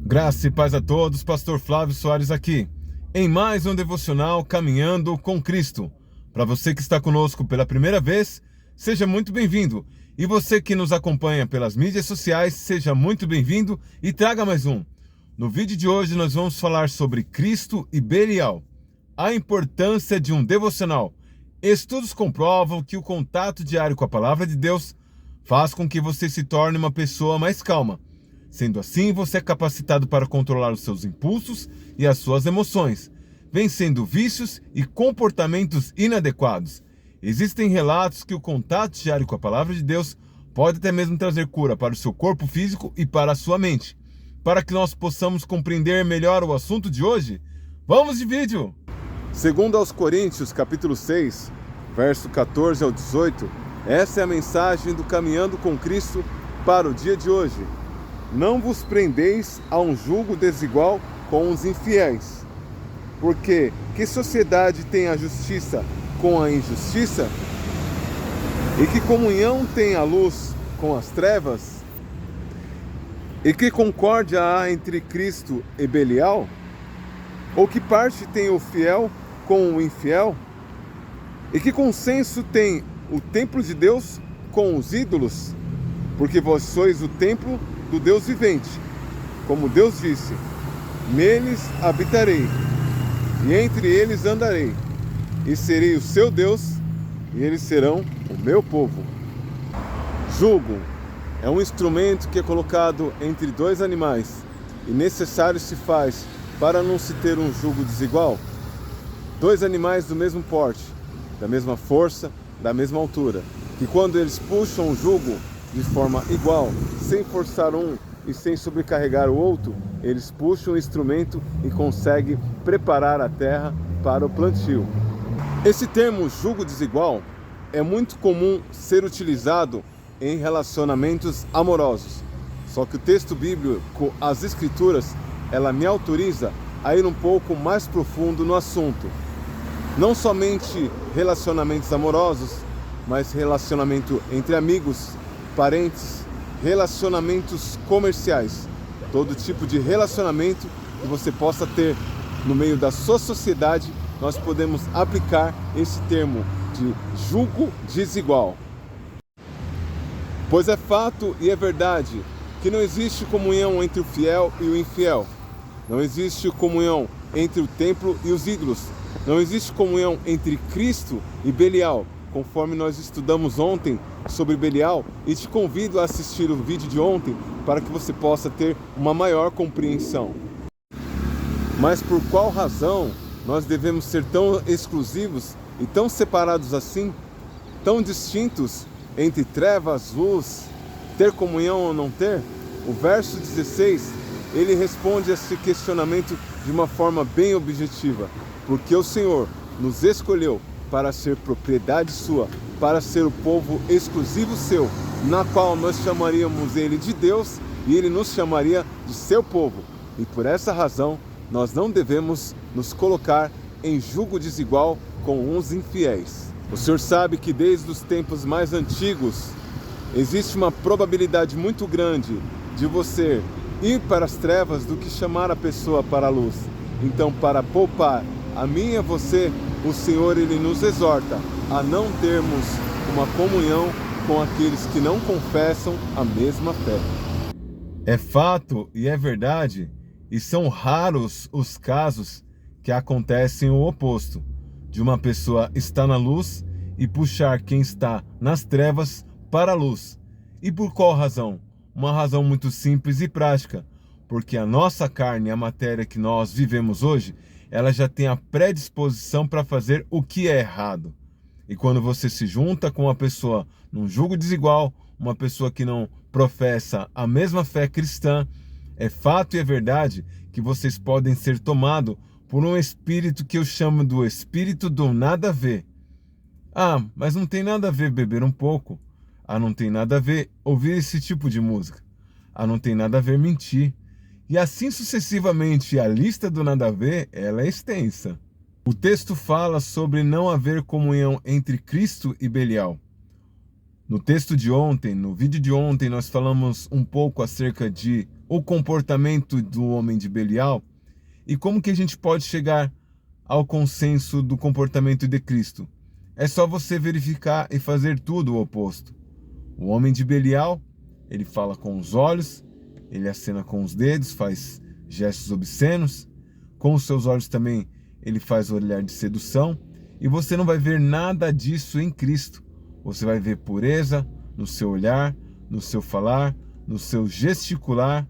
Graça e paz a todos, Pastor Flávio Soares aqui, em mais um devocional Caminhando com Cristo. Para você que está conosco pela primeira vez, seja muito bem-vindo. E você que nos acompanha pelas mídias sociais, seja muito bem-vindo e traga mais um. No vídeo de hoje nós vamos falar sobre Cristo e Belial, a importância de um devocional. Estudos comprovam que o contato diário com a Palavra de Deus faz com que você se torne uma pessoa mais calma. Sendo assim, você é capacitado para controlar os seus impulsos e as suas emoções, vencendo vícios e comportamentos inadequados. Existem relatos que o contato diário com a Palavra de Deus pode até mesmo trazer cura para o seu corpo físico e para a sua mente. Para que nós possamos compreender melhor o assunto de hoje, vamos de vídeo! Segundo aos Coríntios, capítulo 6, verso 14 ao 18, essa é a mensagem do Caminhando com Cristo para o dia de hoje. Não vos prendeis a um jugo desigual com os infiéis. Porque que sociedade tem a justiça com a injustiça? E que comunhão tem a luz com as trevas? E que concórdia há entre Cristo e Belial? Ou que parte tem o fiel com o infiel? E que consenso tem o templo de Deus com os ídolos? Porque vós sois o templo do Deus vivente, como Deus disse: neles habitarei, e entre eles andarei, e serei o seu Deus, e eles serão o meu povo. Jugo é um instrumento que é colocado entre dois animais, e necessário se faz para não se ter um jugo desigual. Dois animais do mesmo porte, da mesma força, da mesma altura, que quando eles puxam o jugo de forma igual, sem forçar um e sem sobrecarregar o outro, eles puxam o instrumento e conseguem preparar a terra para o plantio. Esse termo jugo desigual é muito comum ser utilizado em relacionamentos amorosos. Só que o texto bíblico, as escrituras, ela me autoriza a ir um pouco mais profundo no assunto. Não somente relacionamentos amorosos, mas relacionamento entre amigos, parentes, relacionamentos comerciais, todo tipo de relacionamento que você possa ter no meio da sua sociedade, nós podemos aplicar esse termo de jugo desigual. Pois é fato e é verdade que não existe comunhão entre o fiel e o infiel, não existe comunhão entre o templo e os ídolos, não existe comunhão entre Cristo e Belial, conforme nós estudamos ontem sobre Belial, e te convido a assistir o vídeo de ontem para que você possa ter uma maior compreensão. Mas por qual razão nós devemos ser tão exclusivos e tão separados assim, tão distintos entre trevas, luz, ter comunhão ou não ter? O verso 16, ele responde a esse questionamento de uma forma bem objetiva, porque o Senhor nos escolheu para ser propriedade sua, para ser o povo exclusivo seu, na qual nós chamaríamos ele de Deus e ele nos chamaria de seu povo. E por essa razão, nós não devemos nos colocar em jugo desigual com os infiéis. O Senhor sabe que desde os tempos mais antigos, existe uma probabilidade muito grande de você ir para as trevas do que chamar a pessoa para a luz. Então, para poupar a mim e a você, o Senhor ele nos exorta a não termos uma comunhão com aqueles que não confessam a mesma fé. É fato e é verdade, e são raros os casos que acontecem o oposto, de uma pessoa estar na luz e puxar quem está nas trevas para a luz. E por qual razão? Uma razão muito simples e prática, porque a nossa carne, a matéria que nós vivemos hoje, ela já tem a predisposição para fazer o que é errado. E quando você se junta com uma pessoa num jugo desigual, uma pessoa que não professa a mesma fé cristã, é fato e é verdade que vocês podem ser tomados por um espírito que eu chamo do espírito do nada a ver. Ah, mas não tem nada a ver beber um pouco. Ah, não tem nada a ver ouvir esse tipo de música. Ah, não tem nada a ver mentir. E assim sucessivamente, a lista do nada a ver, ela é extensa. O texto fala sobre não haver comunhão entre Cristo e Belial. No texto de ontem, no vídeo de ontem, nós falamos um pouco acerca de o comportamento do homem de Belial e como que a gente pode chegar ao consenso do comportamento de Cristo. É só você verificar e fazer tudo o oposto. O homem de Belial, ele fala com os olhos, ele acena com os dedos, faz gestos obscenos, com os seus olhos também ele faz o olhar de sedução, e você não vai ver nada disso em Cristo. Você vai ver pureza no seu olhar, no seu falar, no seu gesticular,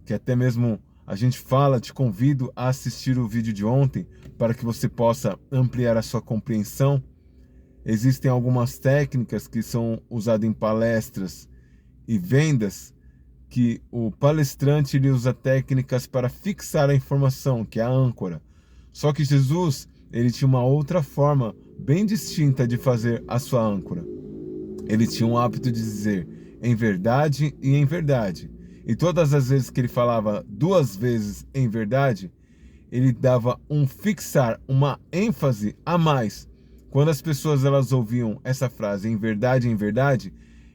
que até mesmo a gente fala, te convido a assistir o vídeo de ontem para que você possa ampliar a sua compreensão. Existem algumas técnicas que são usadas em palestras e vendas, que o palestrante ele usa técnicas para fixar a informação, que é a âncora. Só que Jesus, ele tinha uma outra forma bem distinta de fazer a sua âncora. Ele tinha um hábito de dizer em verdade e em verdade. E todas as vezes que ele falava 2 vezes em verdade, ele dava um fixar, uma ênfase a mais. Quando as pessoas elas ouviam essa frase em verdade,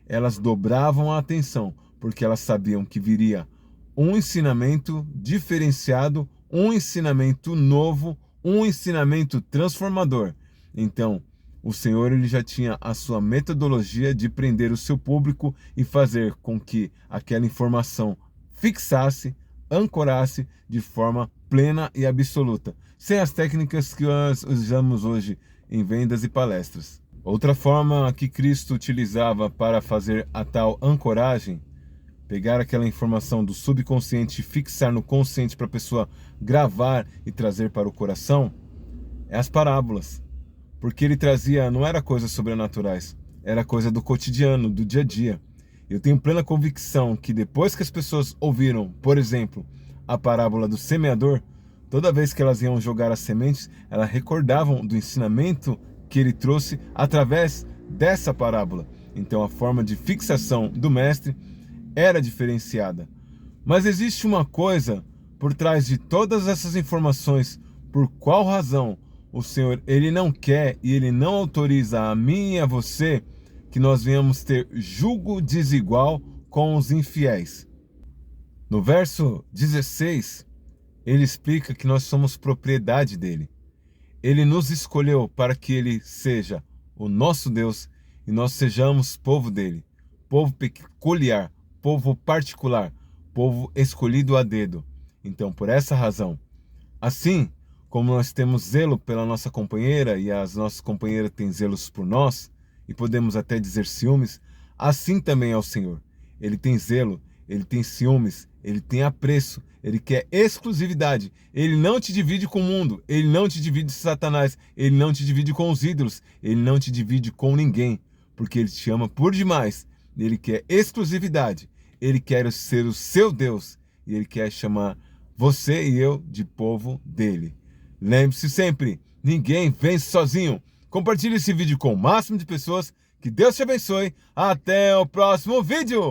elas dobravam a atenção, porque elas sabiam que viria um ensinamento diferenciado, um ensinamento novo, um ensinamento transformador. Então, o Senhor ele já tinha a sua metodologia de prender o seu público e fazer com que aquela informação fixasse, ancorasse de forma plena e absoluta, sem as técnicas que nós usamos hoje em vendas e palestras. Outra forma que Cristo utilizava para fazer a tal ancoragem, pegar aquela informação do subconsciente e fixar no consciente para a pessoa gravar e trazer para o coração, é as parábolas. Porque ele trazia, não era coisas sobrenaturais, era coisa do cotidiano, do dia a dia. Eu tenho plena convicção que depois que as pessoas ouviram, por exemplo, a parábola do semeador, toda vez que elas iam jogar as sementes, elas recordavam do ensinamento que ele trouxe através dessa parábola. Então a forma de fixação do mestre era diferenciada. Mas existe uma coisa por trás de todas essas informações, por qual razão o Senhor ele não quer e ele não autoriza a mim e a você que nós venhamos ter jugo desigual com os infiéis. No verso 16, ele explica que nós somos propriedade dele. Ele nos escolheu para que ele seja o nosso Deus e nós sejamos povo dele, povo peculiar, povo particular, povo escolhido a dedo. Então, por essa razão, assim como nós temos zelo pela nossa companheira e as nossas companheiras têm zelos por nós, e podemos até dizer ciúmes, assim também é o Senhor. Ele tem zelo, ele tem ciúmes, ele tem apreço, ele quer exclusividade. Ele não te divide com o mundo, ele não te divide com Satanás, ele não te divide com os ídolos, ele não te divide com ninguém, porque ele te ama por demais. Ele quer exclusividade, ele quer ser o seu Deus, e ele quer chamar você e eu de povo dele. Lembre-se sempre, ninguém vence sozinho. Compartilhe esse vídeo com o máximo de pessoas. Que Deus te abençoe. Até o próximo vídeo.